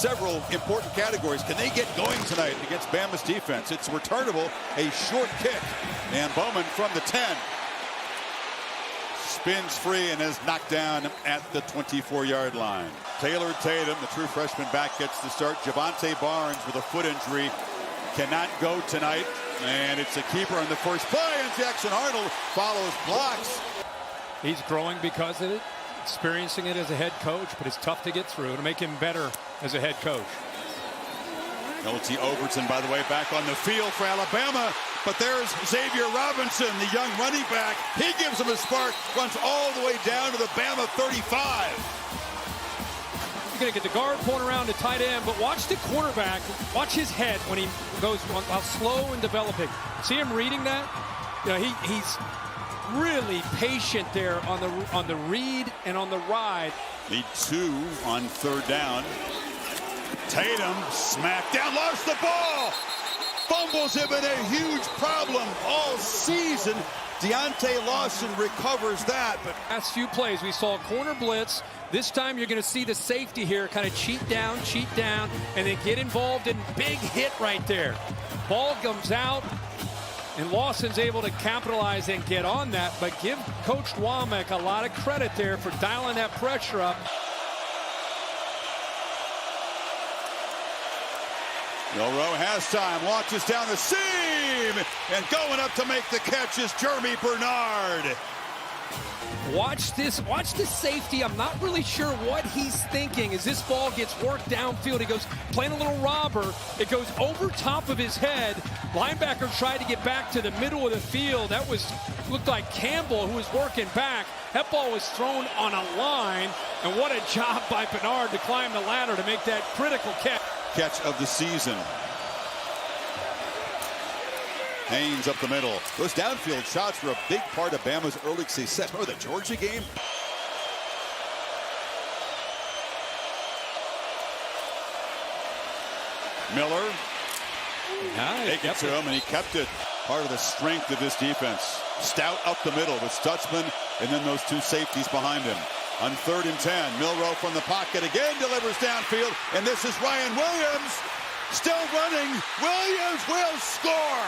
several important categories. Can they get going tonight against Bama's defense? It's returnable, a short kick, and Bowman from the 10 spins free and is knocked down at the 24-yard line. Taylor Tatum, the true freshman back, gets the start. Javante Barnes with a foot injury cannot go tonight, and it's a keeper on the first play, and Jackson Arnold follows, blocks. He's growing because of it, experiencing it as a head coach, but it's tough to get through to make him better as a head coach. L.T. Overton, by the way, back on the field for Alabama. But there's Xavier Robinson, the young running back. He gives him a spark, runs all the way down to the Bama 35. You're going to get the guard pulling around to tight end, but watch the quarterback, watch his head when he goes while slow and developing. See him reading that? You know, he's really patient there on the read and on the ride. Need 2 on third down. Tatum smacked down, lost the ball. Fumbles have been a huge problem all season. Deontay Lawson recovers that. But last few plays, we saw a corner blitz. This time you're going to see the safety here kind of cheat down, and then get involved in big hit right there. Ball comes out, and Lawson's able to capitalize and get on that. But give Coach Womack a lot of credit there for dialing that pressure up. Milroe has time, launches down the seam, and going up to make the catch is Jeremy Bernard. Watch this, watch the safety. I'm not really sure what he's thinking as this ball gets worked downfield. He goes playing a little robber. It goes over top of his head. Linebacker tried to get back to the middle of the field. That looked like Campbell, who was working back. That ball was thrown on a line, and what a job by Bernard to climb the ladder to make that critical catch of the season. Haynes up the middle. Those downfield shots were a big part of Bama's early success. Remember the Georgia game? Miller. Take it to him, and he kept it. Part of the strength of this defense. Stout up the middle with Stutzman, and then those 2 safeties behind him. On 3rd and 10, Milroe from the pocket again delivers downfield, and this is Ryan Williams still running. Williams will score.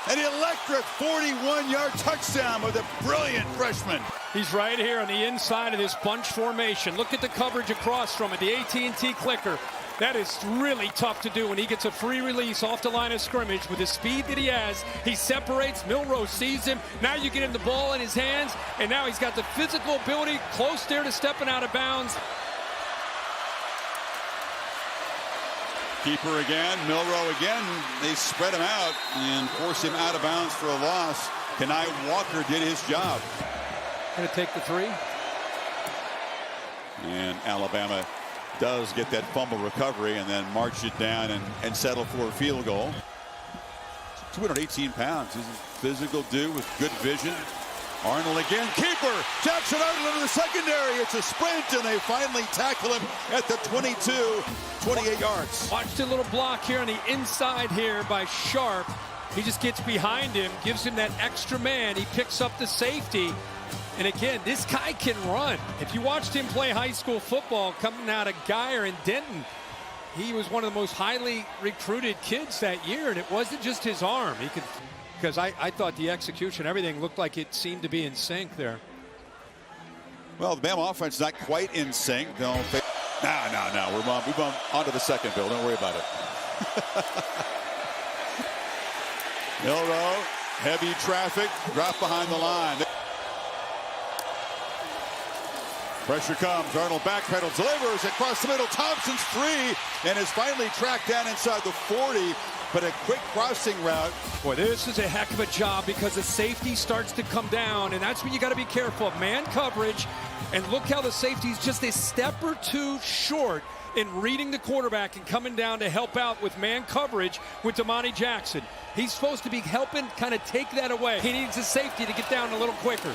An electric 41-yard touchdown with a brilliant freshman. He's right here on the inside of this bunch formation. Look at the coverage across from it, the AT&T clicker. That is really tough to do when he gets a free release off the line of scrimmage with the speed that he has. He separates. Milroe sees him. Now you get him the ball in his hands, and now he's got the physical ability close there to stepping out of bounds. Keeper again, Milroe again. They spread him out and force him out of bounds for a loss. Kenai Walker did his job. Going to take the 3. And Alabama does get that fumble recovery and then march it down and settle for a field goal. 218 pounds. He's a physical dude with good vision. Arnold again, keeper. Jackson Arnold into the secondary. It's a sprint, and they finally tackle him at the 22, 28 yards. Watch the little block here on the inside here by Sharp. He just gets behind him, gives him that extra man. He picks up the safety. And again, this guy can run. If you watched him play high school football coming out of Geyer and Denton, he was one of the most highly recruited kids that year, and it wasn't just his arm. He could, because I thought the execution, everything looked like it seemed to be in sync there. Well, the Bama offense is not quite in sync. No. We're on to the second, Bill. Don't worry about it. Milroe, heavy traffic, drop behind the line. Pressure comes. Arnold backpedals, delivers across the middle. Thompson's free and is finally tracked down inside the 40. But a quick crossing route. Boy, this is a heck of a job because the safety starts to come down, and that's when you got to be careful of man coverage. And look how the safety's just a step or 2 short in reading the quarterback and coming down to help out with man coverage with Damani Jackson. He's supposed to be helping kind of take that away. He needs the safety to get down a little quicker.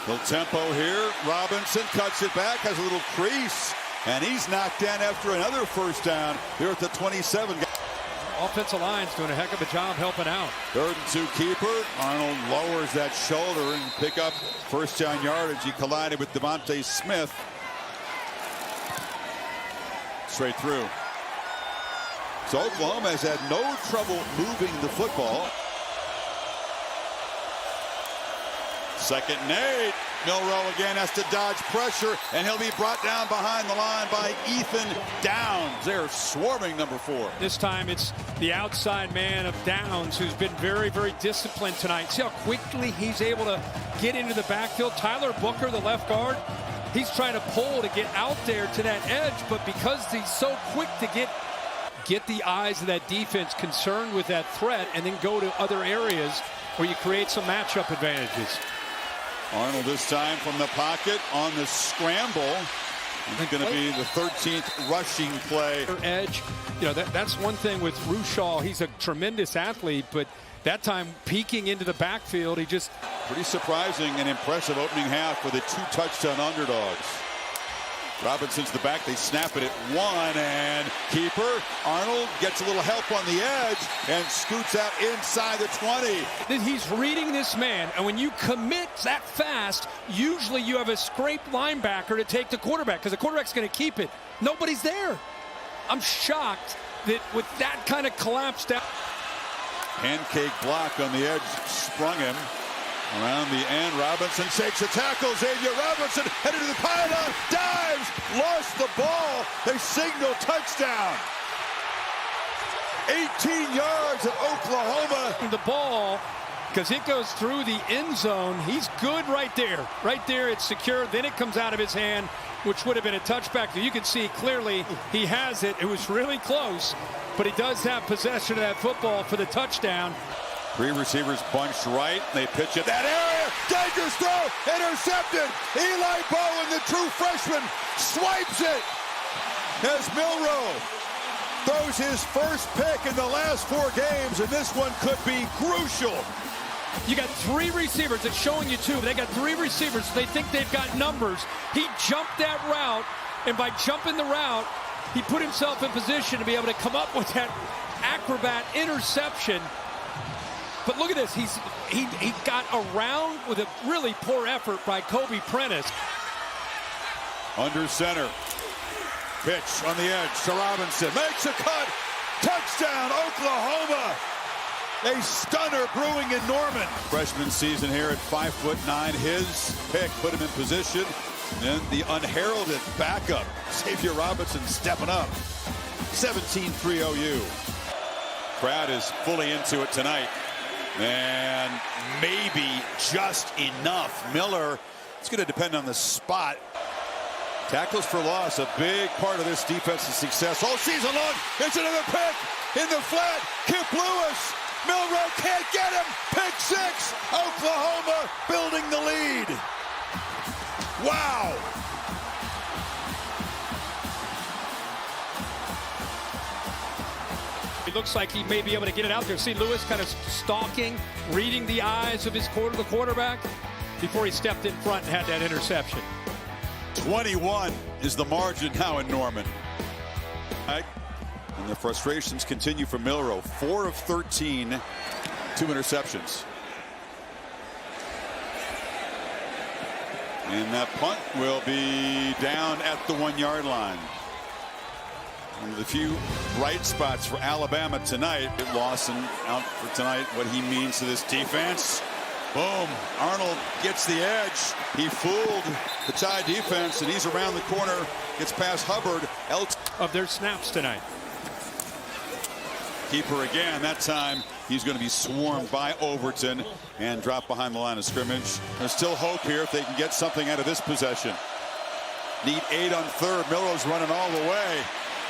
Little tempo here. Robinson cuts it back, has a little crease, and he's knocked down after another first down here at the 27. Offensive line's doing a heck of a job helping out. 3rd and 2 keeper. Arnold lowers that shoulder and pick up first down yardage. He collided with Devontae Smith. straight through. So Oklahoma has had no trouble moving the football. Second and 8. Milroe again has to dodge pressure, and he'll be brought down behind the line by Ethan Downs. They're swarming number 4. This time it's the outside man of Downs, who's been very, very disciplined tonight. See how quickly he's able to get into the backfield. Tyler Booker, the left guard, he's trying to pull to get out there to that edge, but because he's so quick to get the eyes of that defense concerned with that threat and then go to other areas where you create some matchup advantages. Arnold this time from the pocket on the scramble. It's going to be the 13th rushing play. Edge, you know, that's one thing with Rushaw. He's a tremendous athlete, but that time peeking into the backfield, he just... Pretty surprising and impressive opening half for the 2 touchdown underdogs. Robinson's the back. They snap it at 1, and keeper Arnold gets a little help on the edge and scoots out inside the 20. He's reading this man, and when you commit that fast, usually you have a scraped linebacker to take the quarterback because the quarterback's going to keep it. Nobody's there. I'm shocked that with that kind of collapse down. Pancake block on the edge sprung him. Around the end, Robinson shakes a tackle. Xavier Robinson headed to the pylon, dives, lost the ball. They signal touchdown. 18 yards of Oklahoma. The ball, because it goes through the end zone. He's good right there. Right there, it's secure. Then it comes out of his hand, which would have been a touchback. You can see clearly he has it. It was really close, but he does have possession of that football for the touchdown. 3 receivers bunched right. They pitch it that area. Dangerous throw. Intercepted. Eli Bowen, the true freshman, swipes it as Milroe throws his first pick in the last 4 games, and this one could be crucial. You got 3 receivers. It's showing you 2. They got 3 receivers. They think they've got numbers. He jumped that route, and by jumping the route, he put himself in position to be able to come up with that acrobat interception. But look at this. He got around with a really poor effort by Kobe Prentice. Under center. Pitch on the edge to Robinson. Makes a cut. Touchdown, Oklahoma. A stunner brewing in Norman. Freshman season here at 5'9". His pick put him in position. Then the unheralded backup, Xavier Robinson, stepping up. 17-3 OU. Crowd is fully into it tonight. And maybe just enough. Miller, it's going to depend on the spot. Tackles for loss, a big part of this defensive success all season long. It's another pick in the flat. Kip Lewis. Milroe can't get him. Pick 6. Oklahoma building the lead. Wow. It looks like he may be able to get it out there. See Lewis kind of stalking, reading the eyes of his the quarterback before he stepped in front and had that interception. 21 is the margin now in Norman. And the frustrations continue for Milroe. 4 of 13, 2 interceptions. And that punt will be down at the 1-yard line. One of the few bright spots for Alabama tonight. Lawson out for tonight. What he means to this defense. Boom. Arnold gets the edge. He fooled the Tide defense, and he's around the corner. Gets past Hubbard. Of their snaps tonight. Keeper again. That time he's going to be swarmed by Overton and dropped behind the line of scrimmage. There's still hope here if they can get something out of this possession. Need 8 on 3rd. Milroe's running all the way.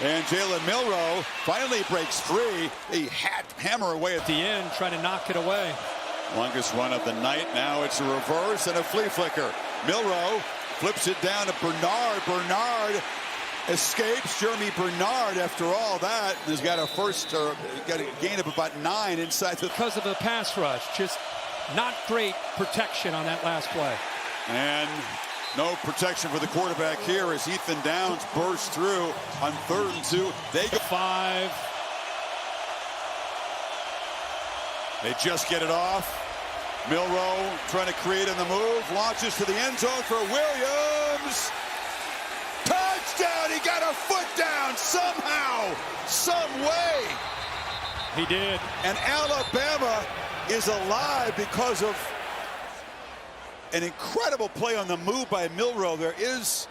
And Jalen Milroe finally breaks free. He hammer away at the end, trying to knock it away. Longest run of the night. Now it's a reverse and a flea flicker. Milroe flips it down to Bernard. Bernard escapes. Jeremy Bernard, after all that, has got a gain of about 9 inside the... Because of the pass rush. Just not great protection on that last play. And no protection for the quarterback here as Ethan Downs bursts through on 3rd and 2. They go 5. They just get it off. Milroe trying to create in the move. Launches to the end zone for Williams. Touchdown! He got a foot down somehow, some way. He did. And Alabama is alive because of an incredible play on the move by Milroe. There is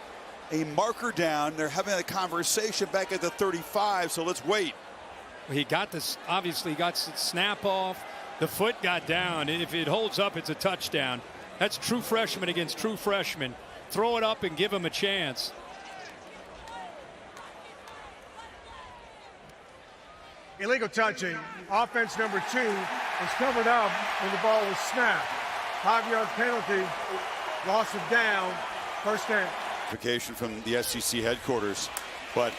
a marker down. They're having a conversation back at the 35, so let's wait. He got this, obviously got the snap off. The foot got down, and if it holds up, it's a touchdown. That's true freshman against true freshman. Throw it up and give him a chance. Illegal touching. Offense number 2 was covered up when the ball was snapped. 5-yard penalty, loss of down, first down. Vacation from the SEC headquarters, but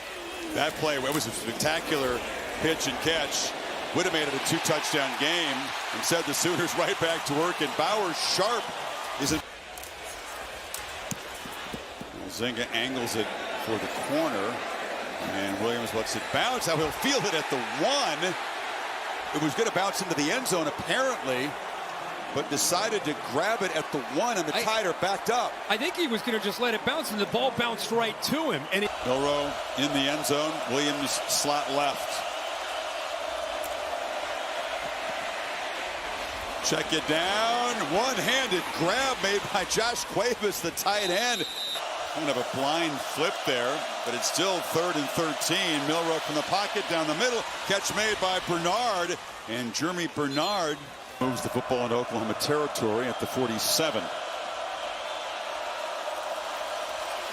that play, it was a spectacular pitch and catch. Would have made it a 2-touchdown game and sent the Sooners right back to work. And Bowers Sharp is a Zinga angles it for the corner, and Williams lets it bounce. How he'll field it at the 1. It was going to bounce into the end zone apparently, but decided to grab it at the 1, and the Tide are backed up. I think he was going to just let it bounce, and the ball bounced right to him. And Milroe in the end zone. Williams slot left. Check it down. One-handed grab made by Josh Cuevas, the tight end. Kind of a blind flip there, but it's still 3rd and 13. Milroe from the pocket down the middle. Catch made by Bernard, and Jeremy Bernard moves the football into Oklahoma territory at the 47.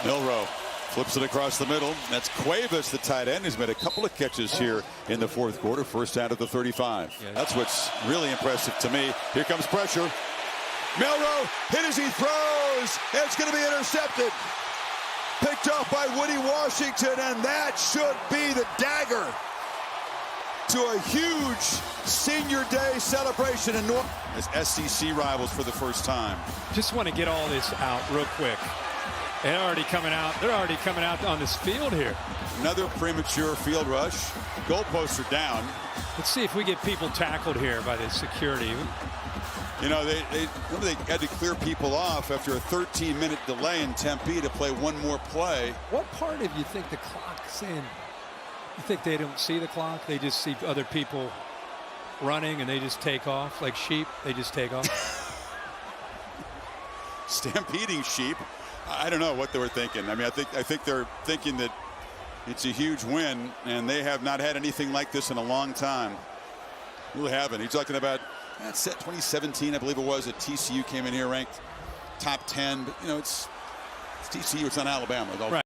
Milroe flips it across the middle. That's Cuevas, the tight end, who's made a couple of catches here in the 4th quarter. First out of the 35. Yeah. That's what's really impressive to me. Here comes pressure. Milroe hit as he throws. It's going to be intercepted. Picked up by Woody Washington, and that should be the dagger to a huge senior day celebration in North as SEC rivals for the first time. just want to get all this out real quick. They're already coming out. They're already coming out on this field here. Another premature field rush. Goalposts are down. Let's see if we get people tackled here by the security. You know, they had to clear people off after a 13-minute delay in Tempe to play one more play. What part of you think the clock's in? You think they don't see the clock? They just see other people running and they just take off like sheep. They just take off. Stampeding sheep. I don't know what they were thinking. I mean, I think they're thinking that it's a huge win, and they have not had anything like this in a long time. Really haven't. You're talking about that's 2017, I believe it was, that TCU came in here ranked top 10. But you know, it's TCU. It's not Alabama. Right.